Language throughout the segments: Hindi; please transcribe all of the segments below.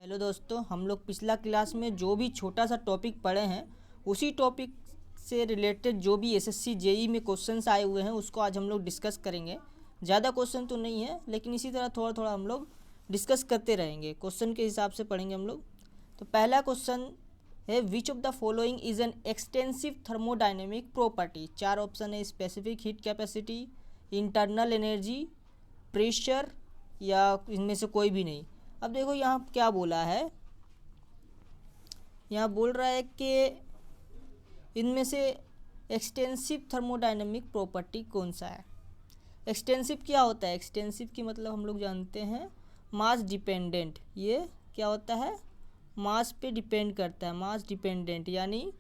हेलो दोस्तों, हम लोग पिछला क्लास में जो भी छोटा सा टॉपिक पढ़े हैं उसी टॉपिक से रिलेटेड जो भी एसएससी जेई में क्वेश्चंस आए हुए हैं उसको आज हम लोग डिस्कस करेंगे। ज़्यादा क्वेश्चन तो नहीं है, लेकिन इसी तरह थोड़ा थोड़ा हम लोग डिस्कस करते रहेंगे, क्वेश्चन के हिसाब से पढ़ेंगे हम लोग। तो पहला क्वेश्चन है, which of the following is an extensive thermodynamic property. 4 option है, specific heat capacity, internal energy, pressure या इनमें से कोई भी नहीं। अब देखो यहाँ क्या बोला है, यहाँ बोल रहा है कि इनमें से एक्सटेंसिव थर्मोडाइनमिक प्रॉपर्टी कौन सा है। एक्सटेंसिव क्या होता है? एक्सटेंसिव की मतलब हम लोग जानते हैं मास डिपेंडेंट। ये क्या होता है? मास पे डिपेंड करता है, मास डिपेंडेंट, यानी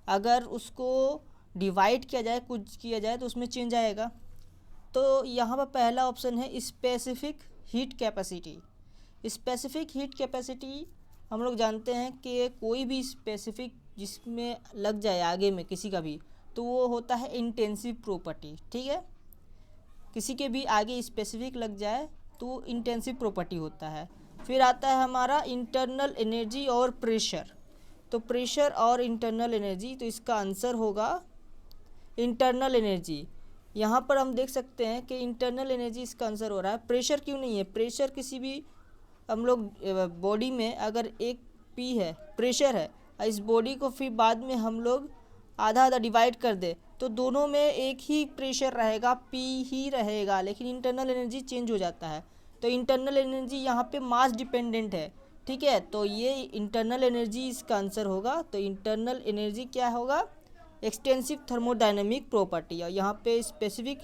अगर उसको डिवाइड किया जाए, कुछ किया जाए तो उसमें चेंज आएगा। तो यहाँ पर पहला ऑप्शन है specific heat capacity. Specific heat capacity हम लोग जानते हैं कि कोई भी स्पेसिफिक जिसमें लग जाए आगे में किसी का भी, तो वो होता है इंटेंसिव प्रॉपर्टी। ठीक है, किसी के भी आगे स्पेसिफिक लग जाए तो इंटेंसिव प्रॉपर्टी होता है। फिर आता है हमारा इंटरनल एनर्जी और प्रेशर। तो प्रेशर और इंटरनल एनर्जी, तो इसका आंसर होगा इंटरनल एनर्जी। यहाँ पर हम देख सकते हैं कि इंटरनल एनर्जी इसका आंसर हो रहा है। प्रेशर क्यों नहीं है? प्रेशर किसी भी हम लोग बॉडी में अगर एक पी है, प्रेशर है, इस बॉडी को फिर बाद में हम लोग आधा आधा डिवाइड कर दे तो दोनों में एक ही प्रेशर रहेगा, पी ही रहेगा, लेकिन इंटरनल एनर्जी चेंज हो जाता है। तो इंटरनल एनर्जी यहाँ पे मास डिपेंडेंट है। ठीक है, तो ये इंटरनल एनर्जी इसका आंसर होगा। तो इंटरनल एनर्जी क्या होगा? Extensive thermodynamic property. और यहाँ पे स्पेसिफिक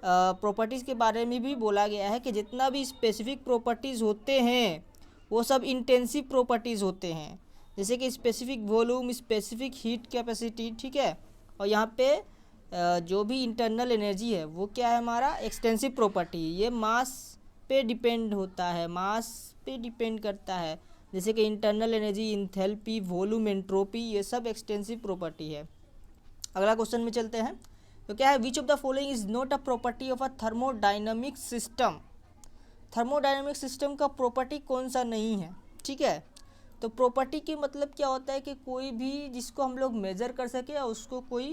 प्रॉपर्टीज़ के बारे में भी बोला गया है कि जितना भी स्पेसिफिक प्रॉपर्टीज़ होते हैं वो सब इंटेंसिव प्रॉपर्टीज़ होते हैं, जैसे कि specific volume, specific heat capacity. ठीक है, और यहाँ पे जो भी इंटरनल एनर्जी है वो क्या है? हमारा एक्सटेंसिव प्रॉपर्टी। ये मास पे डिपेंड होता है, मास पे डिपेंड करता है, जैसे कि internal energy, enthalpy, volume, entropy, ये सब एक्सटेंसिव प्रॉपर्टी है। अगला क्वेश्चन में चलते हैं। तो क्या है, which of the following is not a property of a thermodynamic system. Thermodynamic system का प्रॉपर्टी कौन सा नहीं है? ठीक है, तो प्रॉपर्टी के मतलब क्या होता है कि कोई भी जिसको हम लोग मेजर कर सके या उसको कोई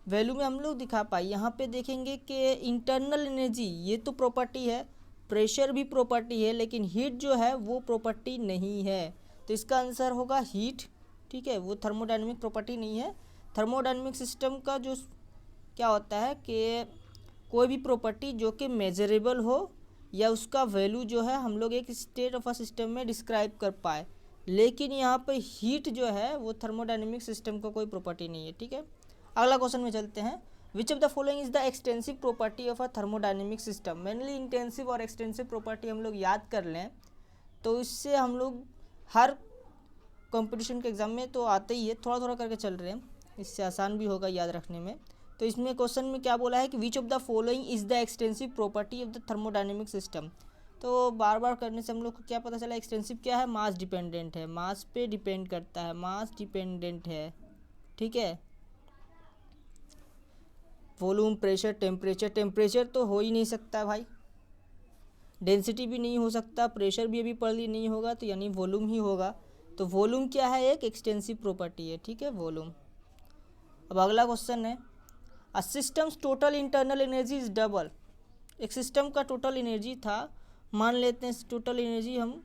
वैल्यू में हम लोग दिखा पाए। यहाँ पे देखेंगे कि इंटरनल एनर्जी ये तो प्रॉपर्टी है, प्रेशर भी प्रॉपर्टी है, लेकिन हीट जो है वो प्रॉपर्टी नहीं है। तो इसका आंसर होगा हीट। ठीक है, वो थर्मोडाइनमिक प्रॉपर्टी नहीं है। थर्मोडाइनमिक सिस्टम का जो क्या होता है कि कोई भी प्रॉपर्टी जो कि मेजरेबल हो या उसका वैल्यू जो है हम लोग एक स्टेट ऑफ अ सिस्टम में डिस्क्राइब कर पाए, लेकिन यहाँ पे हीट जो है वो थर्मोडाइनमिक सिस्टम का कोई प्रॉपर्टी नहीं है। ठीक है, अगला क्वेश्चन में चलते हैं। विच of the following is the extensive property of a thermodynamic system. Mainly intensive और एक्सटेंसिव प्रॉपर्टी हम लोग याद कर लें तो इससे हम लोग हर कंपटीशन के एग्जाम में तो आते ही है, थोड़ा थोड़ा करके चल रहे हैं, इससे आसान भी होगा याद रखने में। तो इसमें क्वेश्चन में क्या बोला है कि विच of the following is the extensive property of the thermodynamic system. तो बार बार करने से हम लोग को क्या पता चला? एक्सटेंसिव क्या है? मास डिपेंडेंट है, मास पे डिपेंड करता है, मास डिपेंडेंट है। ठीक है, वॉल्यूम, प्रेशर, टेम्परेचर। टेम्परेचर तो हो ही नहीं सकता भाई, डेंसिटी भी नहीं हो सकता, प्रेशर भी अभी पढ़ ली नहीं होगा, तो यानी वॉल्यूम ही होगा। तो वॉल्यूम क्या है? एक एक्सटेंसिव प्रॉपर्टी है। ठीक है, वॉल्यूम। अब अगला क्वेश्चन है, a system's total internal energy is double. एक सिस्टम का टोटल एनर्जी था, मान लेते हैं टोटल एनर्जी हम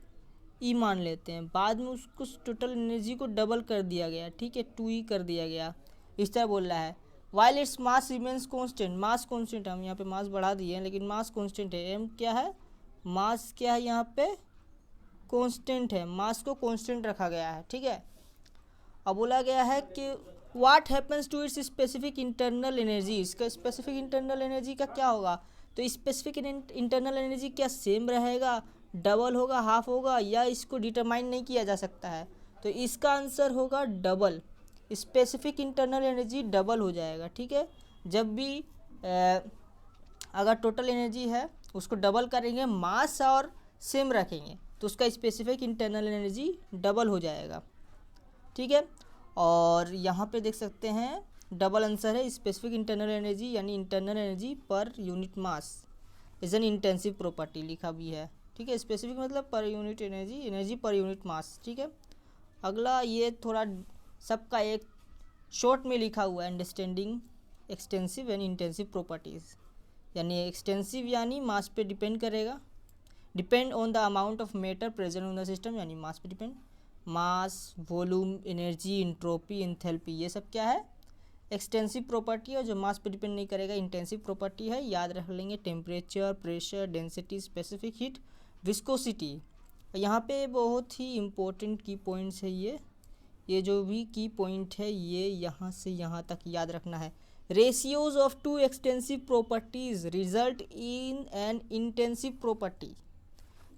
ई मान लेते हैं, बाद में उसको टोटल एनर्जी को डबल कर दिया गया। ठीक है, 2E कर दिया गया। इस तरह बोल रहा है, while its mass remains constant. Mass constant, हम यहाँ पे मास बढ़ा दिए हैं लेकिन मास कॉन्स्टेंट है। एम क्या है? मास क्या है? यहाँ पे कॉन्स्टेंट है, मास को कॉन्स्टेंट रखा गया है। ठीक है, अब बोला गया है कि what happens to its specific internal energy. इसका स्पेसिफिक इंटरनल एनर्जी का क्या होगा? तो स्पेसिफिक इंटरनल एनर्जी क्या सेम रहेगा, डबल होगा, हाफ होगा, या इसको डिटरमाइन नहीं किया जा सकता है? तो इसका आंसर होगा double. Specific internal energy double हो जाएगा। ठीक है, जब भी अगर टोटल एनर्जी है उसको डबल करेंगे, मास और सेम रखेंगे, तो उसका स्पेसिफिक इंटरनल एनर्जी डबल हो जाएगा। ठीक है, और यहाँ पे देख सकते हैं डबल आंसर है। स्पेसिफिक इंटरनल एनर्जी यानी internal energy per unit mass is an intensive property लिखा भी है। ठीक है। स्पेसिफिक मतलब per unit energy, energy per unit mass, ठीक है। अगला ये थोड़ा सबका एक शॉर्ट में लिखा हुआ है, understanding extensive and intensive properties. यानी एक्सटेंसिव यानी मास पे डिपेंड करेगा, depend on the amount of matter present on the system, यानी मास पे डिपेंड। मास, वॉल्यूम, एनर्जी, इंट्रोपी, एंथैल्पी, ये सब क्या है, एक्सटेंसिव प्रॉपर्टी है। जो मास पे डिपेंड नहीं करेगा इंटेंसिव प्रॉपर्टी है। याद रख लेंगे temperature, pressure, density, specific heat, viscosity. यहाँ पे बहुत ही इम्पोर्टेंट की पॉइंट्स है ये जो भी की पॉइंट है ये यहाँ से यहाँ तक याद रखना है। Ratios of two extensive properties result in an intensive property.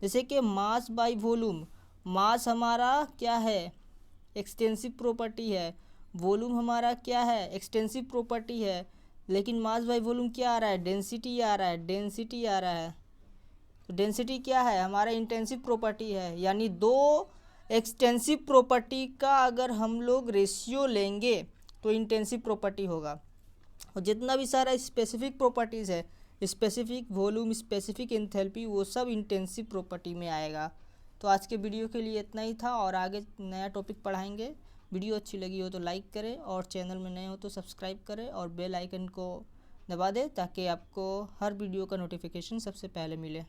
जैसे कि मास बाय वॉल्यूम, मास हमारा क्या है, एक्सटेंसिव प्रॉपर्टी है। वॉल्यूम हमारा क्या है, एक्सटेंसिव प्रॉपर्टी है। लेकिन मास बाय वॉल्यूम क्या आ रहा है, डेंसिटी आ रहा है, डेंसिटी आ रहा है। तो डेंसिटी क्या है, हमारा इंटेंसिव प्रॉपर्टी है। यानी दो एक्सटेंसिव प्रॉपर्टी का अगर हम लोग रेशियो लेंगे तो इंटेंसिव प्रॉपर्टी होगा। और जितना भी सारा स्पेसिफिक प्रॉपर्टीज़ है, स्पेसिफिक वॉल्यूम, स्पेसिफिक एंथैल्पी, वो सब इंटेंसिव प्रॉपर्टी में आएगा। तो आज के वीडियो के लिए इतना ही था और आगे नया टॉपिक पढ़ाएंगे। वीडियो अच्छी लगी हो तो लाइक करें और चैनल में नए हो तो सब्सक्राइब करें और बेल आइकन को दबा दें ताकि आपको हर वीडियो का नोटिफिकेशन सबसे पहले मिले।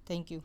Thank you.